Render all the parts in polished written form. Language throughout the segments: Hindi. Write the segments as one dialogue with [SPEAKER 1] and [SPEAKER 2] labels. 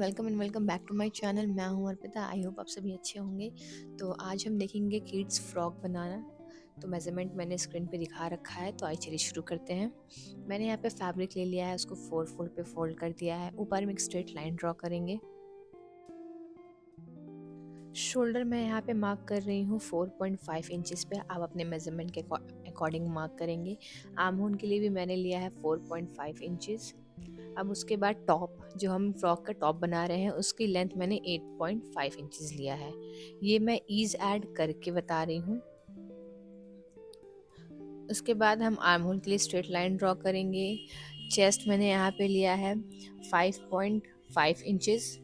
[SPEAKER 1] Welcome and welcome back to my channel. मैं हूं अर्पिता। आई होप आप सभी अच्छे होंगे। तो आज हम देखेंगे किड्स फ्रॉक बनाना। तो मेजरमेंट मैंने स्क्रीन पे दिखा रखा है, तो आइए चलिए शुरू करते हैं। मैंने यहाँ पे फैब्रिक ले लिया है, उसको 4 फोल्ड पे फोल्ड कर दिया है। ऊपर में एक स्ट्रेट लाइन ड्रॉ करेंगे। शोल्डर मैं यहाँ पे मार्क कर रही हूँ 4.5 इंचेस पे। आप अपने मेजरमेंट के अकॉर्डिंग मार्क करेंगे। आर्म होल के लिए भी मैंने लिया है 4.5 इंचेस। अब उसके बाद टॉप, जो हम फ्रॉक का टॉप बना रहे हैं, उसकी लेंथ मैंने 8.5 इंचेस लिया है। ये मैं ईज ऐड करके बता रही हूँ। उसके बाद हम आर्म होल के लिए स्ट्रेट लाइन ड्रॉ करेंगे। चेस्ट मैंने यहाँ पे लिया है 5.5 इंचेस।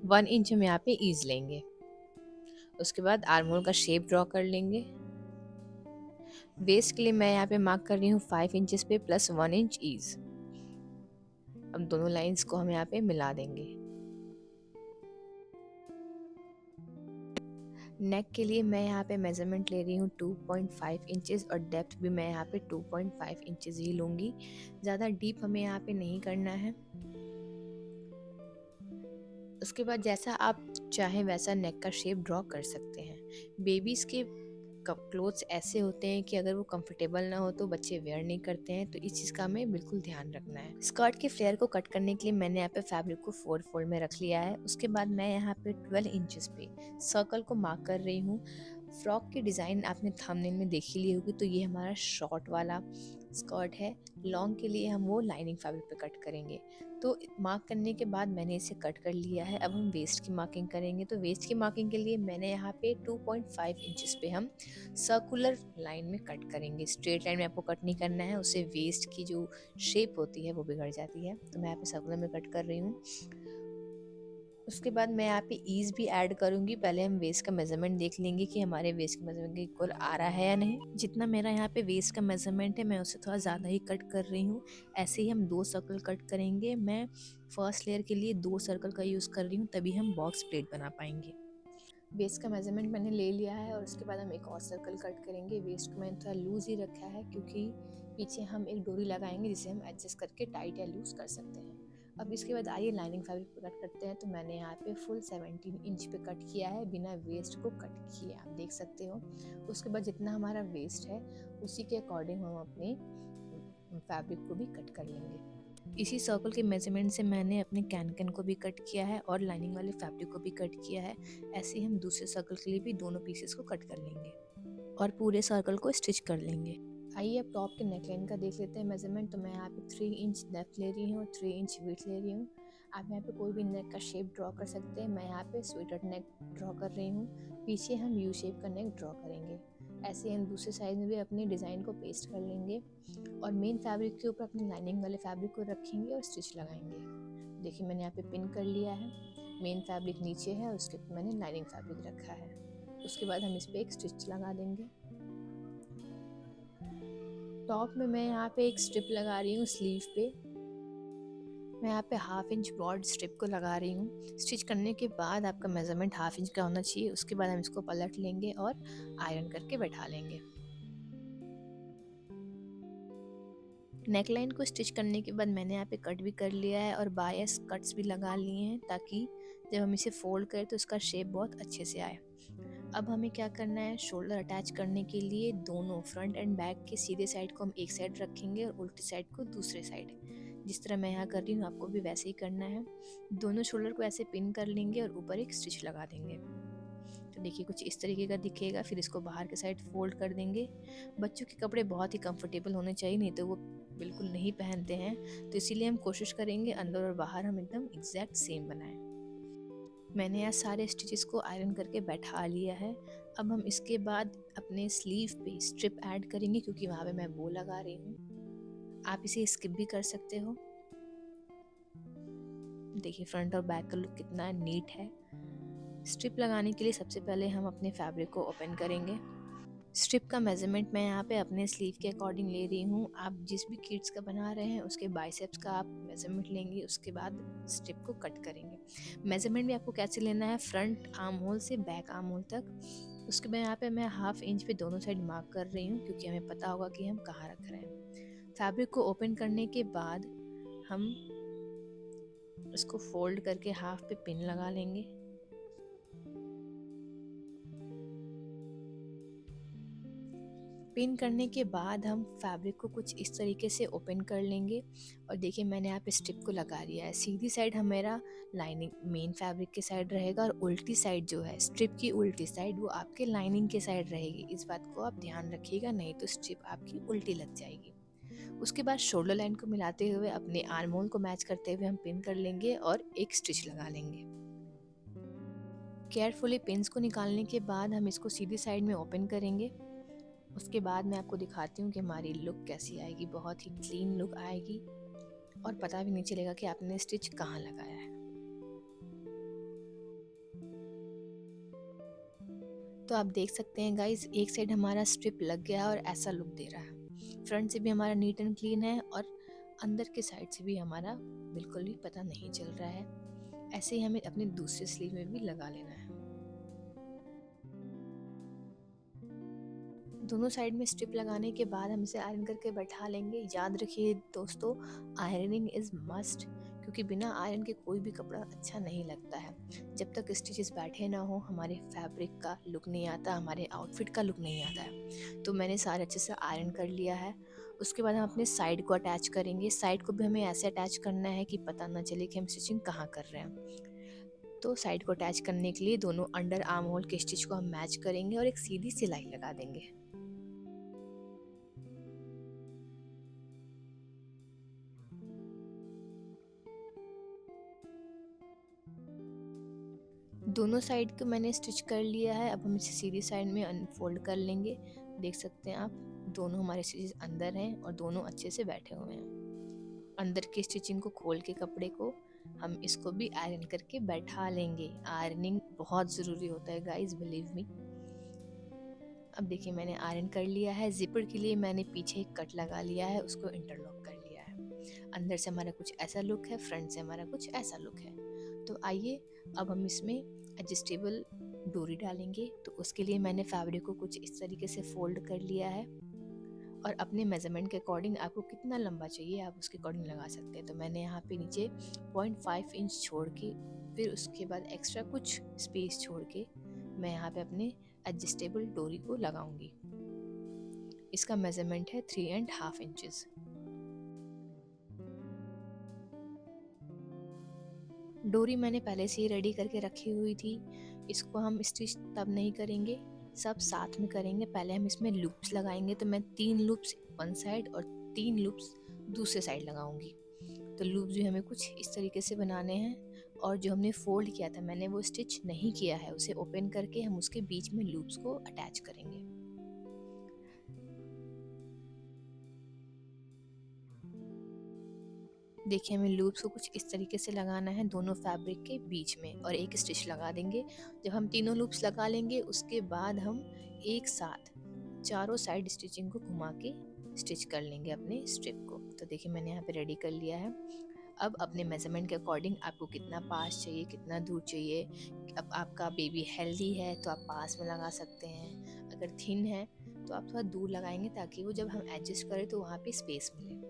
[SPEAKER 1] 1 इंच हम यहाँ पे ईज लेंगे। उसके बाद आर्म होल का शेप ड्रॉ कर लेंगे। वेस्ट के लिए मैं यहाँ पे मार्क कर रही हूँ 5 इंचेस पे प्लस 1 इंच ईज। अब दोनों लाइंस को हम यहाँ पे मिला देंगे। नेक के लिए मैं यहाँ पे मेजरमेंट ले रही हूँ 2.5 इंचेस और डेप्थ भी मैं यहाँ पे 2.5 इंचेस ही लूँगी। ज़्यादा डीप हमें यहाँ पे नहीं करना है। उसके बाद जैसा आप चाहें वैसा नेक का शेप ड्रॉ कर सकते हैं। बेबीज़ के क्लोथ्स ऐसे होते हैं कि अगर वो कंफर्टेबल ना हो तो बच्चे वेयर नहीं करते हैं, तो इस चीज़ का हमें बिल्कुल ध्यान रखना है। स्कर्ट के फ्लेयर को कट करने के लिए मैंने यहाँ पे फैब्रिक को 4 फोल्ड में रख लिया है। उसके बाद मैं यहाँ पे 12 इंचेस पे सर्कल को मार्क कर रही हूँ। फ्रॉक की डिज़ाइन आपने थंबनेल में देखी ली होगी, तो ये हमारा शॉर्ट वाला स्कर्ट है। लॉन्ग के लिए हम वो लाइनिंग फैब्रिक पे कट करेंगे। तो मार्क करने के बाद मैंने इसे कट कर लिया है। अब हम वेस्ट की मार्किंग करेंगे। तो वेस्ट की मार्किंग के लिए मैंने यहाँ पे 2.5 इंचेस पे हम सर्कुलर लाइन में कट करेंगे। स्ट्रेट लाइन में आपको कट नहीं करना है, उससे वेस्ट की जो शेप होती है वो बिगड़ जाती है। तो मैं यहाँ पे सर्कुलर में कट कर रही हूँ। उसके बाद मैं यहाँ पे ईज भी ऐड करूँगी। पहले हम वेस्ट का मेजरमेंट देख लेंगे कि हमारे वेस्ट के मेजरमेंट के इक्वल आ रहा है या नहीं। जितना मेरा यहाँ पे वेस्ट का मेजरमेंट है, मैं उसे थोड़ा ज़्यादा ही कट कर रही हूँ। ऐसे ही हम 2 सर्कल कट करेंगे। मैं फर्स्ट लेयर के लिए 2 सर्कल का यूज़ कर रही हूँ, तभी हम बॉक्स प्लेट बना पाएंगे। वेस्ट का मेजरमेंट मैंने ले लिया है और उसके बाद हम एक और सर्कल कट करेंगे। वेस्ट को मैंने थोड़ा लूज ही रखा है, क्योंकि पीछे हम एक डोरी लगाएंगे जिसे हम एडजस्ट करके टाइट या लूज कर सकते हैं। अब इसके बाद आइए लाइनिंग फैब्रिक पे कट करते हैं। तो मैंने यहाँ पे फुल 17 इंच पे कट किया है, बिना वेस्ट को कट किए, आप देख सकते हो। उसके बाद जितना हमारा वेस्ट है उसी के अकॉर्डिंग हम अपने फैब्रिक को भी कट कर लेंगे। इसी सर्कल के मेजरमेंट से मैंने अपने कैन को भी कट किया है और लाइनिंग वाले फैब्रिक को भी कट किया है। ऐसे ही हम दूसरे सर्कल के लिए भी दोनों पीसेस को कट कर लेंगे और पूरे सर्कल को स्टिच कर लेंगे। आइए अब टॉप के नेकलाइन का देख लेते हैं मेजरमेंट। तो मैं यहाँ पे 3 इंच डेप्थ ले रही हूँ और 3 इंच विड्थ ले रही हूँ। आप यहाँ पे कोई भी नेक का शेप ड्रॉ कर सकते हैं। मैं यहाँ पे स्वेटर नेक ड्रॉ कर रही हूँ। पीछे हम यू शेप का नेक ड्रॉ करेंगे। ऐसे हम दूसरे साइड में भी अपनी डिज़ाइन को पेस्ट कर लेंगे और मेन फैब्रिक के ऊपर अपनी लाइनिंग वाले फैब्रिक को रखेंगे और स्टिच लगाएंगे। देखिए मैंने यहाँ पे पिन कर लिया है। मेन फैब्रिक नीचे है और उसके ऊपर मैंने लाइनिंग फैब्रिक रखा है। उसके बाद हम इस पर एक स्टिच लगा देंगे। टॉप में मैं यहाँ पे एक स्ट्रिप लगा रही हूँ स्लीव पे। मैं यहाँ पे 1/2 इंच ब्रॉड स्ट्रिप को लगा रही हूँ। स्टिच करने के बाद आपका मेजरमेंट 1/2 इंच का होना चाहिए। उसके बाद हम इसको पलट लेंगे और आयरन करके बैठा लेंगे। नेकलाइन को स्टिच करने के बाद मैंने यहाँ पे कट भी कर लिया है और बायस कट्स भी लगा लिए हैं, ताकि जब हम इसे फोल्ड करें तो इसका शेप बहुत अच्छे से आए। अब हमें क्या करना है, शोल्डर अटैच करने के लिए दोनों फ्रंट एंड बैक के सीधे साइड को हम एक साइड रखेंगे और उल्टी साइड को दूसरे साइड। जिस तरह मैं यहाँ कर रही हूँ आपको भी वैसे ही करना है। दोनों शोल्डर को ऐसे पिन कर लेंगे और ऊपर एक स्टिच लगा देंगे। तो देखिए कुछ इस तरीके का दिखेगा। फिर इसको बाहर के साइड फोल्ड कर देंगे। बच्चों के कपड़े बहुत ही कंफर्टेबल होने चाहिए, नहीं तो वो बिल्कुल नहीं पहनते हैं। तो इसीलिए हम कोशिश करेंगे अंदर और बाहर हम एकदम एग्जैक्ट सेम बनाएं। मैंने यहाँ सारे स्टिचेस को आयरन करके बैठा लिया है। अब हम इसके बाद अपने स्लीव पे स्ट्रिप ऐड करेंगे, क्योंकि वहाँ पे मैं बो लगा रही हूँ। आप इसे स्किप भी कर सकते हो। देखिए फ्रंट और बैक का लुक कितना नीट है। स्ट्रिप लगाने के लिए सबसे पहले हम अपने फैब्रिक को ओपन करेंगे। स्ट्रिप का मेजरमेंट मैं यहाँ पे अपने स्लीव के अकॉर्डिंग ले रही हूँ। आप जिस भी किड्स का बना रहे हैं उसके बाइसेप्स का आप मेजरमेंट लेंगे, उसके बाद स्ट्रिप को कट करेंगे। मेजरमेंट भी आपको कैसे लेना है, फ्रंट आर्म होल से बैक आर्म होल तक। उसके बाद यहाँ पे मैं 1/2 इंच पे दोनों साइड मार्क कर रही हूँ, क्योंकि हमें पता होगा कि हम कहाँ रख रहे हैं। फैब्रिक को ओपन करने के बाद हम इसको फोल्ड करके हाफ पे पिन लगा लेंगे। पिन करने के बाद हम फैब्रिक को कुछ इस तरीके से ओपन कर लेंगे और देखिए मैंने यहाँ पे स्ट्रिप को लगा लिया है। सीधी साइड हमारा लाइनिंग मेन फैब्रिक के साइड रहेगा और उल्टी साइड जो है स्ट्रिप की उल्टी साइड वो आपके लाइनिंग के साइड रहेगी। इस बात को आप ध्यान रखिएगा, नहीं तो स्ट्रिप आपकी उल्टी लग जाएगी। उसके बाद शोल्डर लाइन को मिलाते हुए अपने आर्म होल को मैच करते हुए हम पिन कर लेंगे और एक स्टिच लगा लेंगे। केयरफुली पिन्स को निकालने के बाद हम इसको सीधी साइड में ओपन करेंगे। उसके बाद मैं आपको दिखाती हूँ कि हमारी लुक कैसी आएगी। बहुत ही क्लीन लुक आएगी और पता भी नहीं चलेगा कि आपने स्टिच कहाँ लगाया है। तो आप देख सकते हैं गाइस, एक साइड हमारा स्ट्रिप लग गया और ऐसा लुक दे रहा है। फ्रंट से भी हमारा नीट एंड क्लीन है और अंदर के साइड से भी हमारा बिल्कुल भी पता नहीं चल रहा है। ऐसे ही हमें अपने दूसरे स्लीव में भी लगा लेना है। दोनों साइड में स्ट्रिप लगाने के बाद हम इसे आयरन करके बैठा लेंगे। याद रखिए दोस्तों, आयरनिंग इज़ मस्ट, क्योंकि बिना आयरन के कोई भी कपड़ा अच्छा नहीं लगता है। जब तक स्टिचेस बैठे ना हो हमारे फैब्रिक का लुक नहीं आता, हमारे आउटफिट का लुक नहीं आता है। तो मैंने सारे अच्छे से आयरन कर लिया है। उसके बाद हम अपने साइड को अटैच करेंगे। साइड को भी हमें ऐसे अटैच करना है कि पता ना चले कि हम स्टिचिंग कहाँ कर रहे हैं। तो साइड को अटैच करने के लिए दोनों अंडर आर्म होल के स्टिच को हम मैच करेंगे और एक सीधी सिलाई लगा देंगे। दोनों साइड को मैंने स्टिच कर लिया है। अब हम इसे सीधी साइड में अनफोल्ड कर लेंगे। देख सकते हैं आप, दोनों हमारे स्टिचेस अंदर हैं और दोनों अच्छे से बैठे हुए हैं। अंदर की स्टिचिंग को खोल के कपड़े को हम इसको भी आयरन करके बैठा लेंगे। आयरनिंग बहुत ज़रूरी होता है गाइस, बिलीव मी। अब देखिए मैंने आयरन कर लिया है। जिपर के लिए मैंने पीछे एक कट लगा लिया है, उसको इंटरलॉक कर लिया है। अंदर से हमारा कुछ ऐसा लुक है, फ्रंट से हमारा कुछ ऐसा लुक है। तो आइए अब हम इसमें एडजस्टेबल डोरी डालेंगे। तो उसके लिए मैंने फैब्रिक को कुछ इस तरीके से फोल्ड कर लिया है और अपने मेजरमेंट के अकॉर्डिंग आपको कितना लंबा चाहिए आप उसके अकॉर्डिंग लगा सकते हैं। तो मैंने यहाँ पे नीचे 0.5 इंच छोड़ के, फिर उसके बाद एक्स्ट्रा कुछ स्पेस छोड़ के मैं यहाँ पे अपने एडजस्टेबल डोरी को लगाऊंगी। इसका मेजरमेंट है 3.5 इंचेस। डोरी मैंने पहले से ही रेडी करके रखी हुई थी। इसको हम स्टिच तब नहीं करेंगे, सब साथ में करेंगे। पहले हम इसमें लूप्स लगाएंगे। तो मैं 3 लूप्स वन साइड और 3 लूप्स दूसरे साइड लगाऊंगी। तो लूप जो हमें कुछ इस तरीके से बनाने हैं और जो हमने फोल्ड किया था मैंने वो स्टिच नहीं किया है, उसे ओपन करके हम उसके बीच में लूप्स को अटैच करेंगे। देखिए हमें लूप्स को कुछ इस तरीके से लगाना है दोनों फैब्रिक के बीच में और एक स्टिच लगा देंगे। जब हम तीनों लूप्स लगा लेंगे उसके बाद हम एक साथ चारों साइड स्टिचिंग को घुमा के स्टिच कर लेंगे अपने स्ट्रिप को। तो देखिए मैंने यहाँ पे रेडी कर लिया है। अब अपने मेजरमेंट के अकॉर्डिंग आपको कितना पास चाहिए, कितना दूर चाहिए। अब आपका बेबी हेल्दी है तो आप पास में लगा सकते हैं, अगर थिन है तो आप थोड़ा दूर लगाएंगे ताकि वो जब हम एडजस्ट करें तो वहाँ पे स्पेस मिले।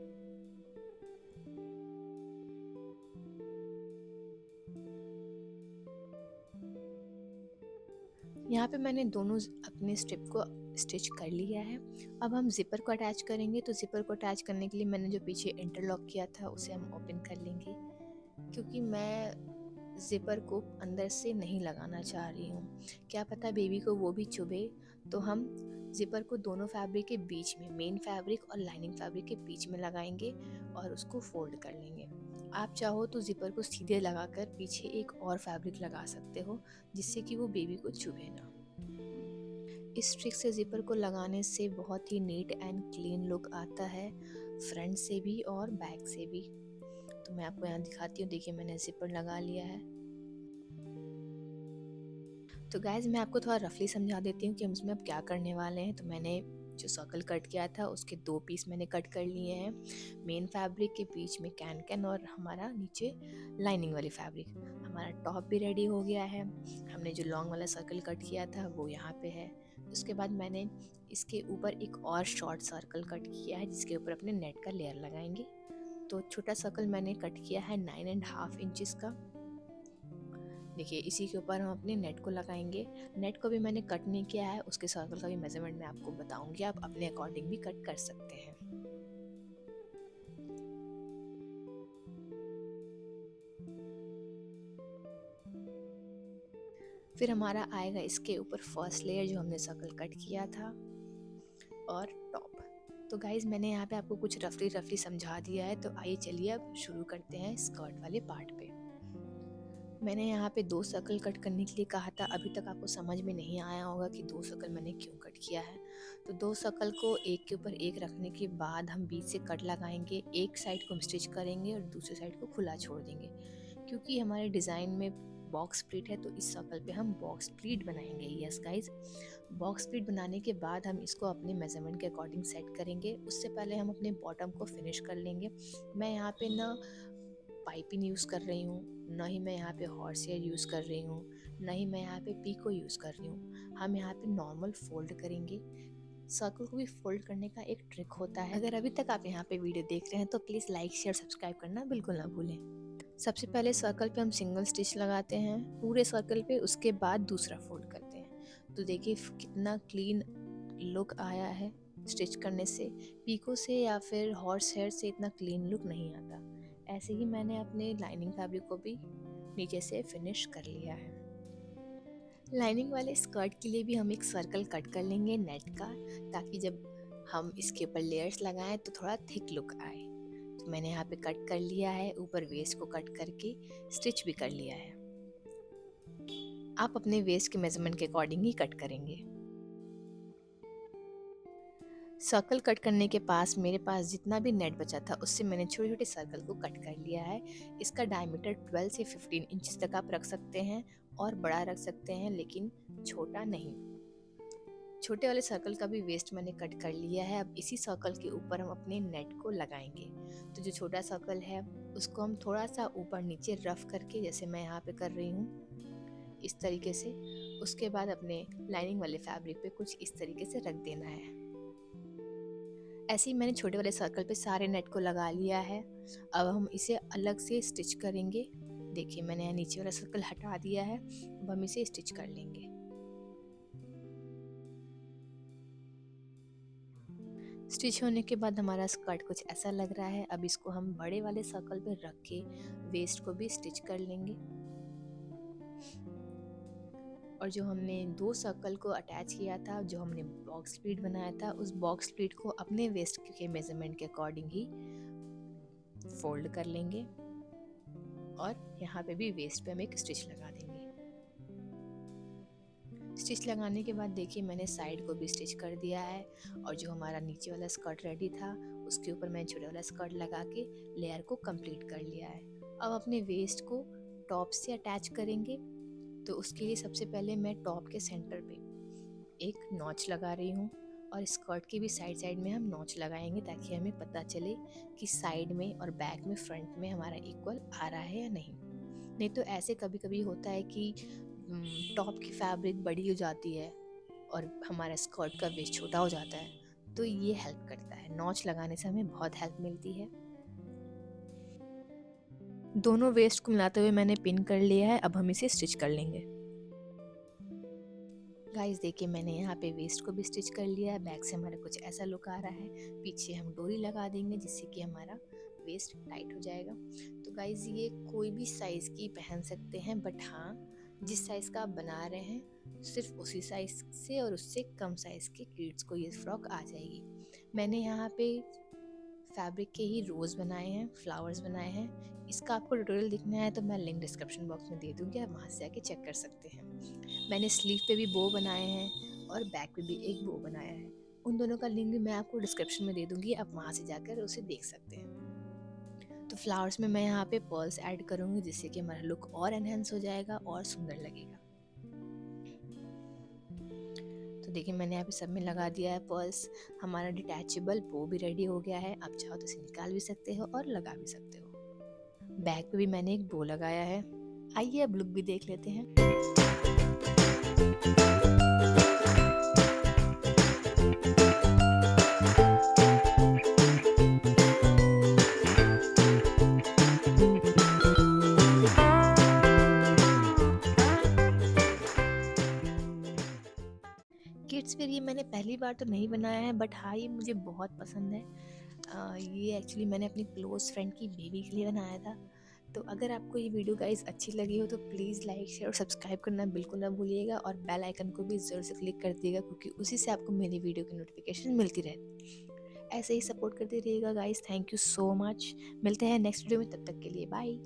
[SPEAKER 1] यहाँ पे मैंने दोनों अपने स्ट्रिप को स्टिच कर लिया है। अब हम जिपर को अटैच करेंगे। तो जिपर को अटैच करने के लिए मैंने जो पीछे इंटरलॉक किया था उसे हम ओपन कर लेंगे, क्योंकि मैं जिपर को अंदर से नहीं लगाना चाह रही हूँ। क्या पता बेबी को वो भी चुभे। तो हम जिपर को दोनों फैब्रिक के बीच में, मेन फैब्रिक और लाइनिंग फैब्रिक के बीच में लगाएंगे और उसको फोल्ड कर लेंगे। आप चाहो तो जिपर को सीधे लगाकर पीछे एक और फैब्रिक लगा सकते हो जिससे कि वो बेबी को चुभे ना। इस ट्रिक से जिपर को लगाने से बहुत ही नीट एंड क्लीन लुक आता है, फ्रंट से भी और बैक से भी। तो मैं आपको यहाँ दिखाती हूँ। देखिए मैंने जिपर लगा लिया है। तो गाइज मैं आपको थोड़ा रफली समझा देती हूँ कि हम इसमें अब क्या करने वाले हैं। तो मैंने जो सर्कल कट किया था उसके 2 पीस मैंने कट कर लिए हैं। मेन फैब्रिक के बीच में कैन और हमारा नीचे लाइनिंग वाली फैब्रिक। हमारा टॉप भी रेडी हो गया है। हमने जो लॉन्ग वाला सर्कल कट किया था वो यहाँ पे है। उसके बाद मैंने इसके ऊपर एक और शॉर्ट सर्कल कट किया है जिसके ऊपर अपने नेट का लेयर लगाएंगे। तो छोटा सर्कल मैंने कट किया है 9.5 इंचेस का। देखिए इसी के ऊपर हम अपने नेट को लगाएंगे। नेट को भी मैंने कट नहीं किया है, उसके सर्कल का भी मेजरमेंट मैं आपको बताऊंगी, आप अपने अकॉर्डिंग भी कट कर सकते हैं। फिर हमारा आएगा इसके ऊपर फर्स्ट लेयर जो हमने सर्कल कट किया था और टॉप। तो गाइज मैंने यहाँ पे आपको कुछ रफली समझा दिया है, तो आइए चलिए अब शुरू करते हैं स्कर्ट वाले पार्ट पे। मैंने यहाँ पे 2 सर्कल कट करने के लिए कहा था, अभी तक आपको समझ में नहीं आया होगा कि 2 सर्कल मैंने क्यों कट किया है। तो 2 सर्कल को एक के ऊपर एक रखने के बाद हम बीच से कट लगाएंगे, एक साइड को हम स्टिच करेंगे और दूसरे साइड को खुला छोड़ देंगे। क्योंकि हमारे डिज़ाइन में बॉक्स प्लीट है तो इस सर्कल पे हम बॉक्स प्लीट बनाएंगे। यस गाइज, बॉक्स प्लीट बनाने के बाद हम इसको अपने मेजरमेंट के अकॉर्डिंग सेट करेंगे। उससे पहले हम अपने बॉटम को फिनिश कर लेंगे। मैं यहाँ पे ना पाइपिंग यूज़ कर रही हूँ, ना ही मैं यहाँ पे हॉर्स हेयर यूज़ कर रही हूँ, ना ही मैं यहाँ पे पीको यूज़ कर रही हूँ। हम यहाँ पे नॉर्मल फोल्ड करेंगे। सर्कल को भी फोल्ड करने का एक ट्रिक होता है। अगर अभी तक आप यहाँ पे वीडियो देख रहे हैं तो प्लीज़ लाइक शेयर सब्सक्राइब करना बिल्कुल ना भूलें। सबसे पहले सर्कल पे हम सिंगल स्टिच लगाते हैं पूरे सर्कल पे, उसके बाद दूसरा फोल्ड करते हैं। तो देखिए कितना क्लीन लुक आया है स्टिच करने से। पीको से या फिर हॉर्स हेयर से इतना क्लीन लुक नहीं आता। ऐसे ही मैंने अपने लाइनिंग फैब्रिक को भी नीचे से फिनिश कर लिया है। लाइनिंग वाले स्कर्ट के लिए भी हम एक सर्कल कट कर लेंगे नेट का, ताकि जब हम इसके ऊपर लेयर्स लगाएं तो थोड़ा थिक लुक आए। तो मैंने यहाँ पे कट कर लिया है, ऊपर वेस्ट को कट करके स्टिच भी कर लिया है। आप अपने वेस्ट के मेजरमेंट के अकॉर्डिंग ही कट करेंगे। सर्कल कट करने के पास मेरे पास जितना भी नेट बचा था उससे मैंने छोटे छोटे सर्कल को कट कर लिया है। इसका डायमीटर 12 से 15 इंच तक आप रख सकते हैं और बड़ा रख सकते हैं, लेकिन छोटा नहीं। छोटे वाले सर्कल का भी वेस्ट मैंने कट कर लिया है। अब इसी सर्कल के ऊपर हम अपने नेट को लगाएंगे। तो जो छोटा सर्कल है उसको हम थोड़ा सा ऊपर नीचे रफ करके, जैसे मैं यहाँ पे कर रही हूँ इस तरीके से, उसके बाद अपने लाइनिंग वाले फैब्रिक पे कुछ इस तरीके से रख देना है। ऐसे ही मैंने छोटे वाले सर्कल पे सारे नेट को लगा लिया है। अब हम इसे अलग से स्टिच करेंगे। देखिए मैंने यहाँ नीचे वाला सर्कल हटा दिया है, अब हम इसे स्टिच कर लेंगे। स्टिच होने के बाद हमारा स्कर्ट कुछ ऐसा लग रहा है। अब इसको हम बड़े वाले सर्कल पे रख के वेस्ट को भी स्टिच कर लेंगे। और जो हमने 2 सर्कल को अटैच किया था, जो हमने बॉक्स प्लीट बनाया था, उस बॉक्स प्लीट को अपने वेस्ट के मेजरमेंट के अकॉर्डिंग ही फोल्ड कर लेंगे और यहाँ पे भी वेस्ट पे हम एक स्टिच लगा देंगे। स्टिच लगाने के बाद देखिए मैंने साइड को भी स्टिच कर दिया है और जो हमारा नीचे वाला स्कर्ट रेडी था उसके ऊपर मैंने छोटा वाला स्कर्ट लगा के लेयर को कंप्लीट कर लिया है। अब अपने वेस्ट को टॉप से अटैच करेंगे। तो उसके लिए सबसे पहले मैं टॉप के सेंटर पे एक नॉच लगा रही हूँ और स्कर्ट की भी साइड में हम नॉच लगाएंगे, ताकि हमें पता चले कि साइड में और बैक में फ्रंट में हमारा इक्वल आ रहा है या नहीं तो ऐसे कभी कभी होता है कि टॉप की फैब्रिक बड़ी हो जाती है और हमारा स्कर्ट का वेस्ट छोटा हो जाता है। तो ये हेल्प करता है, नॉच लगाने से हमें बहुत हेल्प मिलती है। दोनों वेस्ट को मिलाते हुए मैंने पिन कर लिया है। अब हम इसे स्टिच कर लेंगे। गाइस देखिए मैंने यहाँ पे वेस्ट को भी स्टिच कर लिया है। बैक से हमारा कुछ ऐसा लुक आ रहा है। पीछे हम डोरी लगा देंगे जिससे कि हमारा वेस्ट टाइट हो जाएगा। तो गाइस ये कोई भी साइज़ की पहन सकते हैं, बट हाँ जिस साइज़ का आप बना रहे हैं सिर्फ उसी साइज़ से और उससे कम साइज़ के किड्स को ये फ्रॉक आ जाएगी। मैंने यहाँ पे फैब्रिक के ही रोज़ बनाए हैं, फ्लावर्स बनाए हैं। इसका आपको ट्यूटोरियल देखना है तो मैं लिंक डिस्क्रिप्शन बॉक्स में दे दूँगी, आप वहाँ से आके चेक कर सकते हैं। मैंने स्लीव पे भी बो बनाए हैं और बैक पे भी एक बो बनाया है। उन दोनों का लिंक भी मैं आपको डिस्क्रिप्शन में दे दूँगी, आप वहाँ से जाकर उसे देख सकते हैं। तो फ्लावर्स में मैं यहाँ पे पर्ल्स ऐड करूँगी जिससे कि हमारा लुक और एनहेंस हो जाएगा और सुंदर लगेगा। तो देखिए मैंने यहाँ पे सब में लगा दिया है पर्ल्स। हमारा डिटैचेबल बो भी रेडी हो गया है। आप चाहो तो इसे निकाल भी सकते हो और लगा भी सकते हो। बैक पे भी मैंने एक बो लगाया है। आइए अब लुक भी देख लेते हैं। पहली बार तो नहीं बनाया है, बट हाँ ये मुझे बहुत पसंद है। ये एक्चुअली मैंने अपनी क्लोज़ फ्रेंड की बेबी के लिए बनाया था। तो अगर आपको ये वीडियो गाइस अच्छी लगी हो तो प्लीज़ लाइक शेयर और सब्सक्राइब करना बिल्कुल ना भूलिएगा, और बेल आइकन को भी ज़रूर से क्लिक कर दिएगा, क्योंकि उसी से आपको मेरी वीडियो की नोटिफिकेशन मिलती रहती है। ऐसे ही सपोर्ट करते रहिएगा guys. Thank you so much. मिलते हैं नेक्स्ट वीडियो में, तब तक के लिए बाय।